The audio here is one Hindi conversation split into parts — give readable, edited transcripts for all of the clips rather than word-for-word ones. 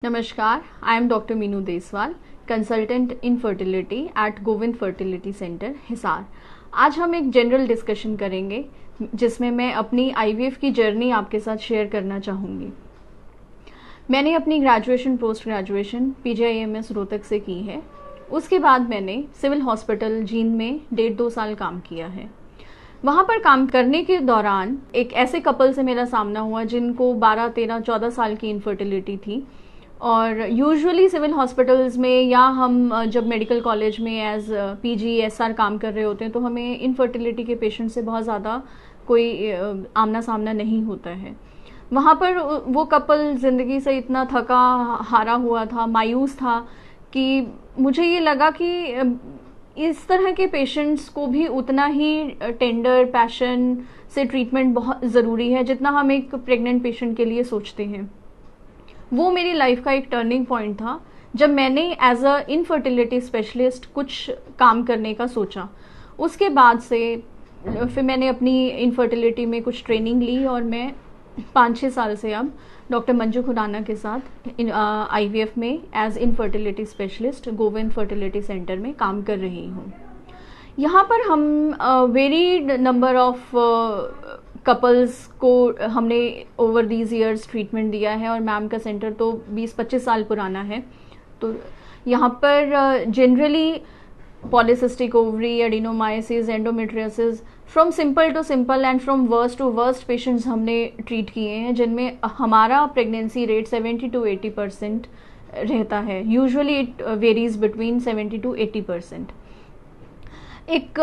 नमस्कार, I am doctor Meenu Deswal, consultant in fertility at Govind fertility centre, Hisar. आज हम एक जनरल डिस्कशन करेंगे जिसमें मैं अपनी आईवीएफ की जर्नी आपके साथ शेयर करना चाहूँगी। मैंने अपनी graduation post graduation PGIMS Rohtak से की है। उसके बाद मैंने सिविल हॉस्पिटल जींद में 1.5-2 साल काम किया है। वहाँ पर काम करने के दौरान एक ऐसे कपल से मेरा सामना हुआ जिनको 12, 13, 14 साल की इनफर्टिलिटी थी। और यूजुअली सिविल हॉस्पिटल्स में या हम जब मेडिकल कॉलेज में एज पीजी एसआर काम कर रहे होते हैं तो हमें इनफर्टिलिटी के पेशेंट से बहुत ज़्यादा कोई आमना सामना नहीं होता है। वहाँ पर वो कपल ज़िंदगी से इतना थका हारा हुआ था, मायूस था कि मुझे ये लगा कि इस तरह के पेशेंट्स को भी उतना ही टेंडर पैशन से ट्रीटमेंट बहुत ज़रूरी है जितना हम एक प्रेग्नेंट पेशेंट के लिए सोचते हैं। वो मेरी लाइफ का एक टर्निंग पॉइंट था जब मैंने एज अ इनफर्टिलिटी स्पेशलिस्ट कुछ काम करने का सोचा। उसके बाद से फिर मैंने अपनी इनफर्टिलिटी में कुछ ट्रेनिंग ली और मैं 5-6 साल से अब डॉक्टर मंजू खुराना के साथ आईवीएफ में as infertility specialist Govind fertility centre में काम कर रही हूँ। यहाँ पर हम वेरीड नंबर ऑफ कपल्स को हमने ओवर दीज ईयर्स ट्रीटमेंट दिया है और मैम का सेंटर तो 20-25 साल पुराना है। तो यहाँ पर generally polycystic ovary, adenomyosis, endometriosis, from simple to simple and from worst to worst patients हमने ट्रीट किए हैं जिनमें हमारा प्रेगनेंसी रेट 70-80% रहता है। Usually it varies between 70-80%। एक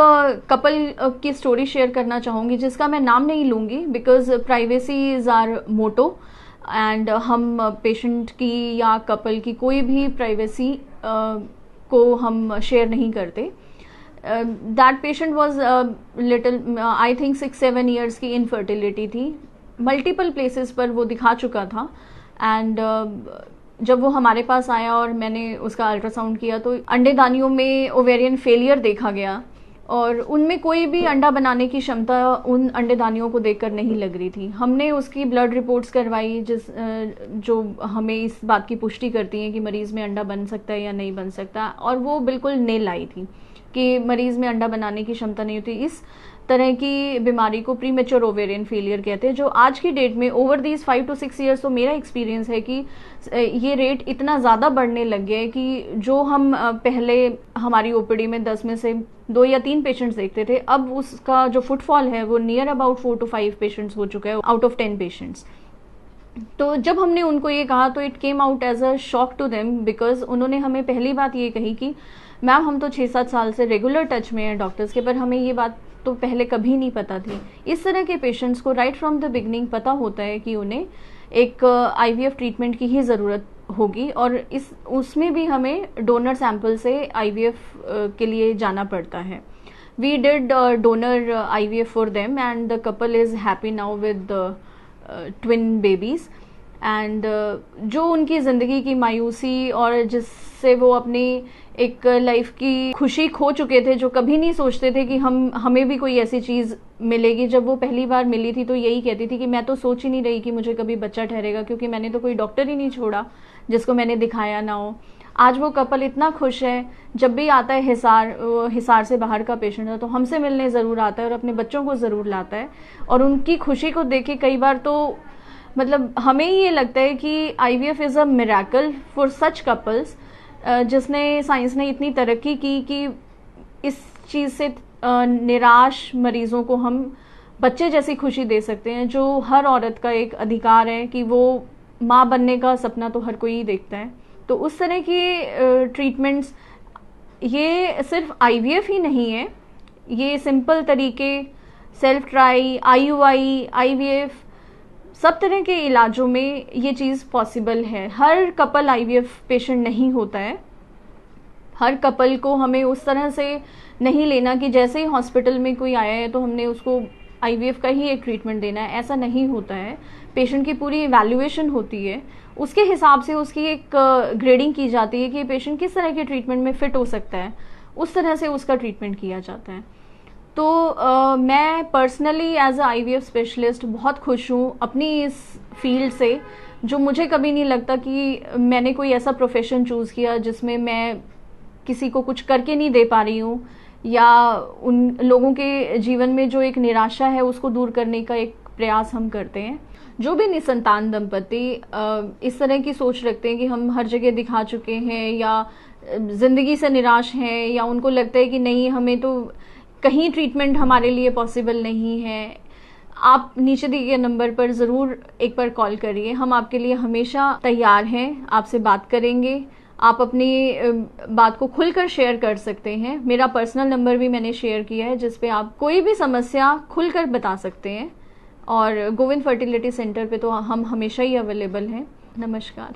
कपल की स्टोरी शेयर करना चाहूँगी जिसका मैं नाम नहीं लूँगी because privacy is our motto and हम पेशेंट की या कपल की कोई भी प्राइवेसी को हम शेयर नहीं करते। That patient was little I think 6-7 years की इनफर्टिलिटी थी। मल्टीपल प्लेसेस पर वो दिखा चुका था एंड जब वो हमारे पास आया और मैंने उसका अल्ट्रासाउंड किया तो अंडेदानियों में ओवेरियन फेलियर देखा गया और उनमें कोई भी अंडा बनाने की क्षमता उन अंडेदानियों को देखकर नहीं लग रही थी। हमने उसकी ब्लड रिपोर्ट्स करवाई जो हमें इस बात की पुष्टि करती हैं कि मरीज़ में अंडा बन सकता है या नहीं बन सकता, और वो बिल्कुल नेल आई थी कि मरीज़ में अंडा बनाने की क्षमता नहीं होती। इस तरह की बीमारी को प्रीमेच्योर ओवेरियन फेलियर कहते हैं, जो आज की डेट में ओवर दीज 5 to 6 ईयर्स तो मेरा एक्सपीरियंस है कि ये रेट इतना ज़्यादा बढ़ने लग गया है कि जो हम पहले हमारी ओपीडी में 10 में से 2 या 3 पेशेंट्स देखते थे, अब उसका जो फुटफॉल है वो नियर अबाउट 4 to 5 पेशेंट्स हो चुका है आउट ऑफ 10 पेशेंट्स। तो जब हमने उनको ये कहा तो it came out as a shock to them because उन्होंने हमें पहली बात ये कही कि मैम हम तो 6-7 साल से रेगुलर टच में हैं डॉक्टर्स के, पर हमें ये बात तो पहले कभी नहीं पता थी। इस तरह के पेशेंट्स को राइट फ्रॉम द बिगनिंग पता होता है कि उन्हें एक आईवीएफ ट्रीटमेंट की ही ज़रूरत होगी और उसमें भी हमें डोनर सैंपल से आईवीएफ के लिए जाना पड़ता है। We did donor IVF for them and the couple is happy now with twin babies and जो उनकी ज़िंदगी की मायूसी और जिससे वो अपनी एक लाइफ की खुशी खो चुके थे, जो कभी नहीं सोचते थे कि हमें भी कोई ऐसी चीज़ मिलेगी। जब वो पहली बार मिली थी तो यही कहती थी कि मैं तो सोच ही नहीं रही कि मुझे कभी बच्चा ठहरेगा क्योंकि मैंने तो कोई डॉक्टर ही नहीं छोड़ा जिसको मैंने दिखाया ना हो। आज वो कपल इतना खुश है, जब भी आता है हिसार से बाहर का पेशेंट है तो हमसे मिलने ज़रूर आता है और अपने बच्चों को ज़रूर लाता है। और उनकी खुशी को देख के कई बार तो मतलब हमें ये लगता है कि IVF is a miracle for such couples, जिसने साइंस ने इतनी तरक्की की कि इस चीज़ से निराश मरीज़ों को हम बच्चे जैसी खुशी दे सकते हैं, जो हर औरत का एक अधिकार है कि वो माँ बनने का सपना तो हर कोई ही देखता है। तो उस तरह की ट्रीटमेंट्स, ये सिर्फ आईवीएफ ही नहीं है, ये सिंपल तरीके सेल्फ ट्राई, आईयूआई, आईवीएफ, सब तरह के इलाजों में ये चीज़ पॉसिबल है। हर कपल आईवीएफ पेशेंट नहीं होता है। हर कपल को हमें उस तरह से नहीं लेना कि जैसे ही हॉस्पिटल में कोई आया है तो हमने उसको आईवीएफ का ही एक ट्रीटमेंट देना है, ऐसा नहीं होता है। पेशेंट की पूरी इवैल्यूएशन होती है, उसके हिसाब से उसकी एक ग्रेडिंग की जाती है कि पेशेंट किस तरह के ट्रीटमेंट में फ़िट हो सकता है, उस तरह से उसका ट्रीटमेंट किया जाता है। तो मैं personally as a IVF specialist बहुत खुश हूँ अपनी इस फील्ड से जो मुझे कभी नहीं लगता कि मैंने कोई ऐसा प्रोफेशन चूज़ किया जिसमें मैं किसी को कुछ करके नहीं दे पा रही हूँ, या उन लोगों के जीवन में जो एक निराशा है उसको दूर करने का एक प्रयास हम करते हैं। जो भी निसंतान दंपति इस तरह की सोच रखते हैं कि हम हर जगह दिखा चुके हैं, या ज़िंदगी से निराश हैं, या उनको लगता है कि नहीं, हमें तो कहीं ट्रीटमेंट हमारे लिए पॉसिबल नहीं है, आप नीचे दिए गए नंबर पर ज़रूर एक बार कॉल करिए। हम आपके लिए हमेशा तैयार हैं, आपसे बात करेंगे। आप अपनी बात को खुलकर शेयर कर सकते हैं। मेरा पर्सनल नंबर भी मैंने शेयर किया है, जिस पे आप कोई भी समस्या खुलकर बता सकते हैं। और गोविंद फर्टिलिटी सेंटर पे तो हम हमेशा ही अवेलेबल हैं। नमस्कार।